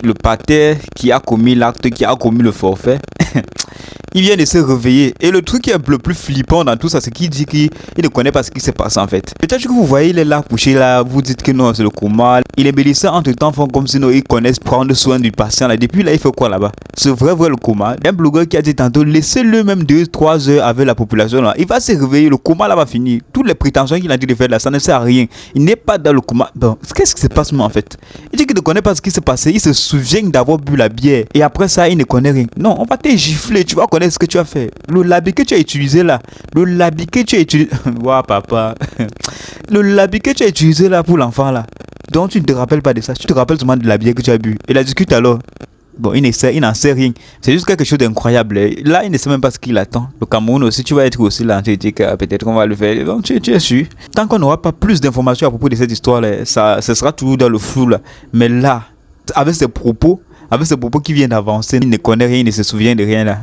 le pater qui a commis l'acte, qui a commis le forfait, il vient de se réveiller. Et le truc qui est le plus flippant dans tout ça, c'est qu'il dit qu'il ne connaît pas ce qui s'est passé en fait. Peut-être que vous voyez, il est là couché là, vous dites que non, c'est le coma. Et les médecins entre temps font comme si non, ils connaissent prendre soin du patient là. Depuis là, il fait quoi là-bas? C'est vrai le coma. Il y a un blogueur qui a dit tantôt, laissez-le même 2-3 heures avec la population là. Il va se réveiller, le coma là va finir. Toutes les prétentions qu'il a dit de faire là, ça ne sert à rien. Il n'est pas dans le coma. Bon, qu'est-ce qui se passe moi en fait? Il dit qu'il ne connaît pas ce qui s'est passé. Il se souvient d'avoir bu la bière. Et après ça, il ne connaît rien. Non, on va te gifler. Tu vas connaître ce que tu as fait. Le labi que tu as utilisé là. Le labi que tu as utilisé. Waouh, papa. Le labi que tu as utilisé là pour l'enfant là. Donc tu ne te rappelles pas de ça. Tu te rappelles seulement de la bière que tu as bu. Et la discute alors. Bon, il n'en sait rien. C'est juste quelque chose d'incroyable. Là, il ne sait même pas ce qu'il attend. Le Cameroun aussi, tu vas être aussi là. Tu dis que peut-être qu'on va le faire. Donc, tu es sûr. Tant qu'on n'aura pas plus d'informations à propos de cette histoire-là, ça sera toujours dans le flou là. Mais là, avec ces propos qui viennent d'avancer, il ne connaît rien, il ne se souvient de rien là.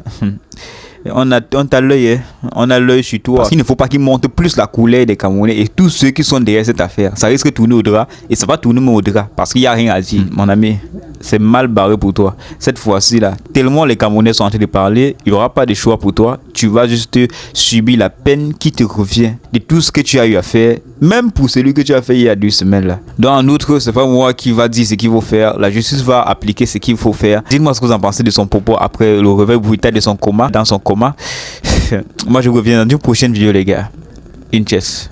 On a l'œil, hein. On a l'œil sur toi. Parce qu'il ne faut pas qu'il monte plus la couleur des Camerounais et tous ceux qui sont derrière cette affaire. Ça risque de tourner au drap et ça va tourner au drap parce qu'il n'y a rien à dire, mon ami. C'est mal barré pour toi. Cette fois-ci là, tellement les Camerounais sont en train de parler, il n'y aura pas de choix pour toi. Tu vas juste subir la peine qui te revient de tout ce que tu as eu à faire, même pour celui que tu as fait il y a 2 semaines là. Donc en outre, c'est pas moi qui va dire ce qu'il faut faire. La justice va appliquer ce qu'il faut faire. Dites-moi ce que vous en pensez de son propos après le réveil brutal de son coma, dans son coma. Moi je reviens dans une prochaine vidéo les gars. Inchess.